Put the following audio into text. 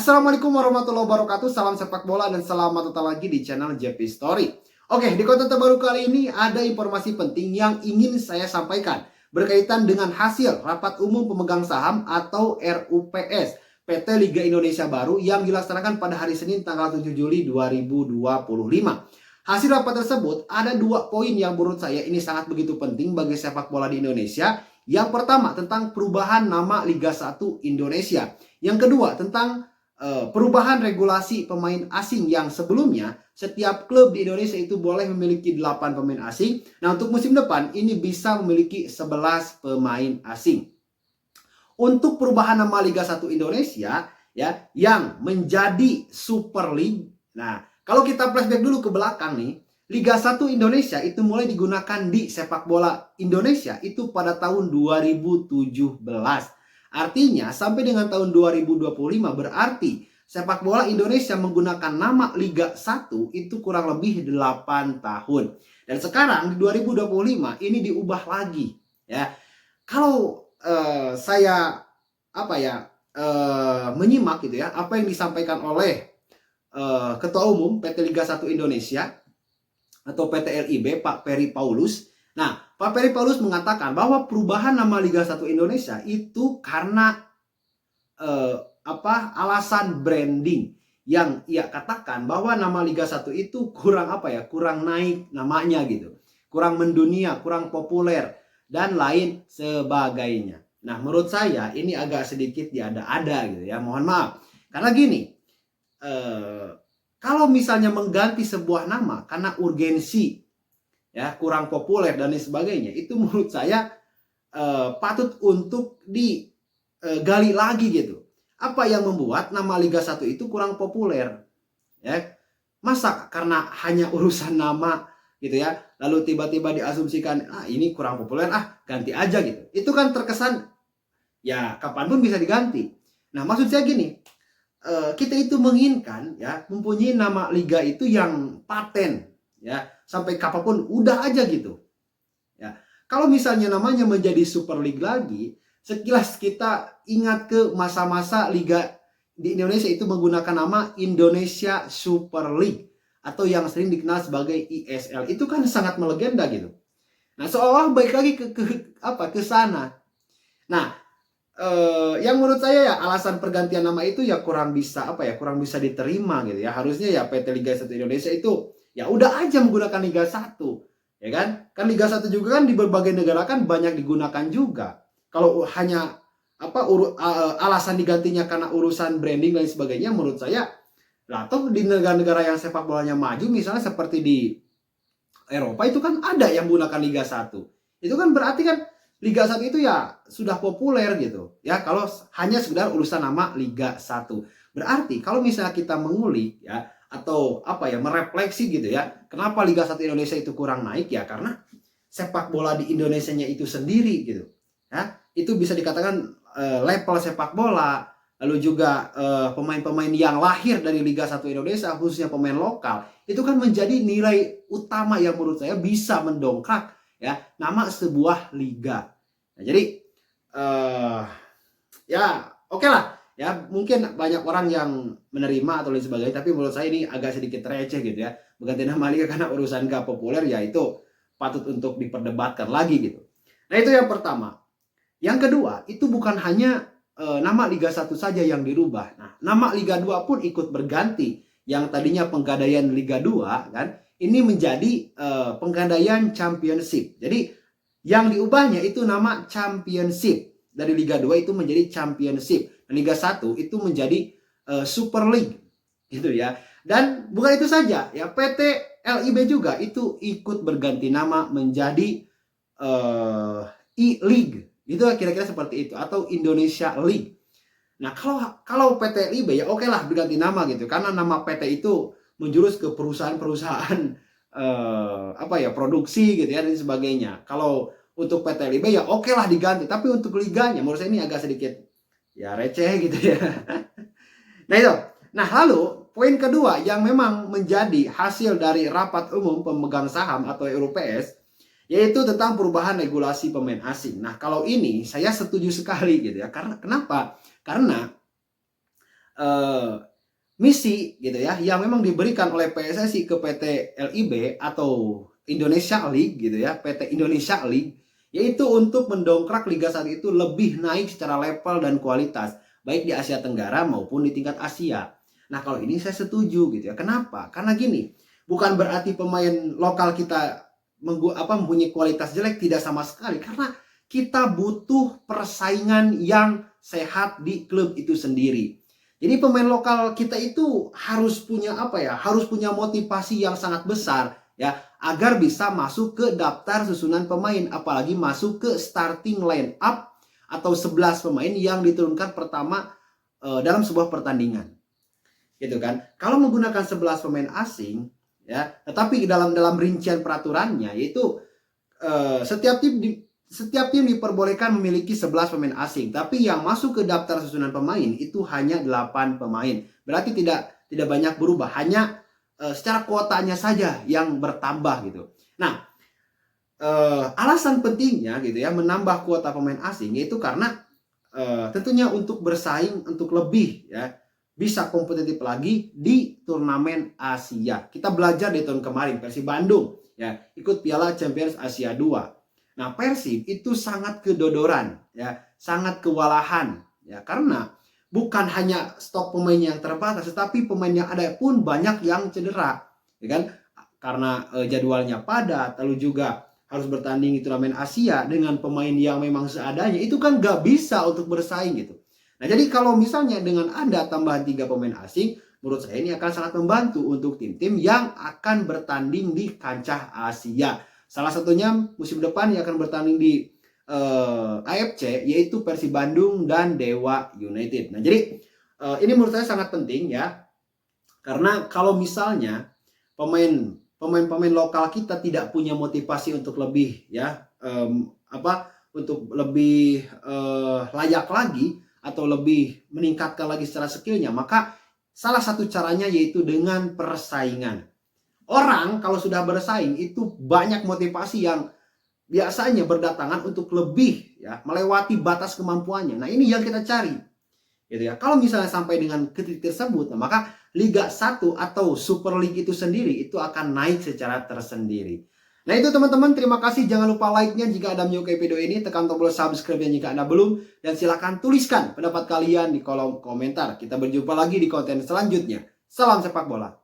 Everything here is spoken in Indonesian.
Assalamualaikum warahmatullahi wabarakatuh. Salam sepak bola dan selamat datang lagi di channel JP Story. Oke, di konten terbaru kali ini ada informasi penting yang ingin saya sampaikan berkaitan dengan hasil rapat umum pemegang saham atau RUPS PT Liga Indonesia Baru yang dilaksanakan pada hari Senin tanggal 7 Juli 2025. Hasil rapat tersebut ada 2 poin yang menurut saya ini sangat begitu penting bagi sepak bola di Indonesia. Yang pertama tentang perubahan nama Liga 1 Indonesia. Yang kedua tentang perubahan regulasi pemain asing yang sebelumnya setiap klub di Indonesia itu boleh memiliki 8 pemain asing. Nah, untuk musim depan ini bisa memiliki 11 pemain asing. Untuk perubahan nama Liga 1 Indonesia ya yang menjadi Super League. Nah, kalau kita flashback dulu ke belakang nih, Liga 1 Indonesia itu mulai digunakan di sepak bola Indonesia itu pada tahun 2017. Artinya sampai dengan tahun 2025 berarti sepak bola Indonesia menggunakan nama Liga 1 itu kurang lebih 8 tahun. Dan sekarang di 2025 ini diubah lagi ya. Kalau saya menyimak gitu ya, apa yang disampaikan oleh Ketua Umum PT Liga 1 Indonesia atau PT LIB Pak Peri Paulus. Nah, Pak Peri Paulus mengatakan bahwa perubahan nama Liga 1 Indonesia itu karena alasan branding yang ia katakan bahwa nama Liga 1 itu kurang naik namanya gitu. Kurang mendunia, kurang populer dan lain sebagainya. Nah, menurut saya ini agak sedikit diada-ada gitu ya. Mohon maaf. Karena gini, kalau misalnya mengganti sebuah nama karena urgensi ya kurang populer dan lain sebagainya, itu menurut saya patut untuk digali lagi gitu. Apa yang membuat nama Liga 1 itu kurang populer ya? Masa karena hanya urusan nama gitu ya, lalu tiba-tiba diasumsikan ini kurang populer, ganti aja gitu. Itu kan terkesan ya kapanpun bisa diganti. Nah, maksud saya gini, kita itu menginginkan ya mempunyai nama liga itu yang paten ya, sampai kapanpun udah aja gitu ya. Kalau misalnya namanya menjadi Super League lagi, sekilas kita ingat ke masa-masa liga di Indonesia itu menggunakan nama Indonesia Super League atau yang sering dikenal sebagai ISL. Itu kan sangat melegenda gitu. Nah, seolah baik lagi ke sana. Nah, yang menurut saya ya alasan pergantian nama itu ya kurang bisa diterima gitu ya. Harusnya ya PT Liga 1 Indonesia itu ya udah aja menggunakan Liga 1 ya kan. Kan Liga 1 juga kan di berbagai negara kan banyak digunakan juga. Kalau hanya alasan digantinya karena urusan branding dan sebagainya, menurut saya lah toh di negara-negara yang sepak bolanya maju misalnya seperti di Eropa itu kan ada yang menggunakan Liga 1. Itu kan berarti kan Liga 1 itu ya sudah populer gitu. Ya, kalau hanya sekedar urusan nama Liga 1. Berarti kalau misalnya kita mengulik ya atau merefleksi gitu ya, kenapa Liga 1 Indonesia itu kurang naik ya karena sepak bola di Indonesianya itu sendiri gitu. Ya, itu bisa dikatakan level sepak bola, lalu juga pemain-pemain yang lahir dari Liga 1 Indonesia khususnya pemain lokal, itu kan menjadi nilai utama yang menurut saya bisa mendongkrak ya nama sebuah liga. Nah, jadi ya oke lah ya, mungkin banyak orang yang menerima atau lain sebagainya, tapi menurut saya ini agak sedikit receh gitu ya, berganti nama liga karena urusan gak populer, ya itu patut untuk diperdebatkan lagi gitu. Nah, itu yang pertama. Yang kedua, itu bukan hanya nama Liga 1 saja yang dirubah. Nah, nama Liga 2 pun ikut berganti. Yang tadinya Penggadaian Liga 2 kan, ini menjadi Penggadaian Championship. Jadi yang diubahnya itu nama Championship. Dari Liga 2 itu menjadi Championship. Dan Liga 1 itu menjadi Super League. Gitu ya. Dan bukan itu saja ya, PT LIB juga itu ikut berganti nama menjadi E-League. Itu kira-kira seperti itu, atau Indonesia League. Nah, kalau PT LIB ya oke lah berganti nama gitu, karena nama PT itu menjurus ke perusahaan-perusahaan produksi gitu ya dan sebagainya. Kalau untuk PT LIB ya oke lah diganti, tapi untuk liganya menurut saya ini agak sedikit ya receh gitu ya. Nah, itu. Nah, lalu poin kedua yang memang menjadi hasil dari rapat umum pemegang saham atau RUPS, yaitu tentang perubahan regulasi pemain asing. Nah, kalau ini saya setuju sekali gitu ya. Karena kenapa? Karena eh, misi gitu ya yang memang diberikan oleh PSSI ke PT LIB atau Indonesia League gitu ya, PT Indonesia League, yaitu untuk mendongkrak Liga 1 itu lebih naik secara level dan kualitas baik di Asia Tenggara maupun di tingkat Asia. Nah, kalau ini saya setuju gitu ya. Kenapa? Karena gini, bukan berarti pemain lokal kita mempunyai kualitas jelek, tidak sama sekali, karena kita butuh persaingan yang sehat di klub itu sendiri. Jadi pemain lokal kita itu harus punya harus punya motivasi yang sangat besar ya agar bisa masuk ke daftar susunan pemain, apalagi masuk ke starting line up atau 11 pemain yang diturunkan pertama dalam sebuah pertandingan. Gitu kan. Kalau menggunakan 11 pemain asing ya, tetapi dalam rincian peraturannya yaitu setiap tim diperbolehkan memiliki 11 pemain asing, tapi yang masuk ke daftar susunan pemain itu hanya 8 pemain. Berarti tidak banyak berubah, hanya secara kuotanya saja yang bertambah gitu. Nah, alasan pentingnya gitu ya menambah kuota pemain asing yaitu karena tentunya untuk bersaing untuk lebih ya bisa kompetitif lagi di turnamen Asia. Kita belajar di tahun kemarin Persib Bandung ya ikut Piala Champions Asia 2. Nah, Persib itu sangat kedodoran ya, sangat kewalahan ya karena bukan hanya stok pemain yang terbatas, tetapi pemain yang ada pun banyak yang cedera, ya kan? Karena jadwalnya padat, lalu juga harus bertanding di turnamen Asia dengan pemain yang memang seadanya, itu kan gak bisa untuk bersaing gitu. Nah, jadi kalau misalnya dengan Anda tambahan 3 pemain asing, menurut saya ini akan sangat membantu untuk tim-tim yang akan bertanding di kancah Asia. Salah satunya musim depan yang akan bertanding di AFC, yaitu Persib Bandung dan Dewa United. Nah, jadi ini menurut saya sangat penting ya. Karena kalau misalnya pemain lokal kita tidak punya motivasi untuk lebih ya untuk lebih layak lagi atau lebih meningkatkan lagi secara skillnya, maka salah satu caranya yaitu dengan persaingan. Orang kalau sudah bersaing itu banyak motivasi yang biasanya berdatangan untuk lebih ya melewati batas kemampuannya. Nah, ini yang kita cari. Gitu ya. Kalau misalnya sampai dengan titik tersebut, maka Liga 1 atau Super League itu sendiri itu akan naik secara tersendiri. Nah, itu teman-teman, terima kasih. Jangan lupa like-nya jika Anda menyukai video ini, tekan tombol subscribe-nya jika Anda belum, dan silakan tuliskan pendapat kalian di kolom komentar. Kita berjumpa lagi di konten selanjutnya. Salam sepak bola.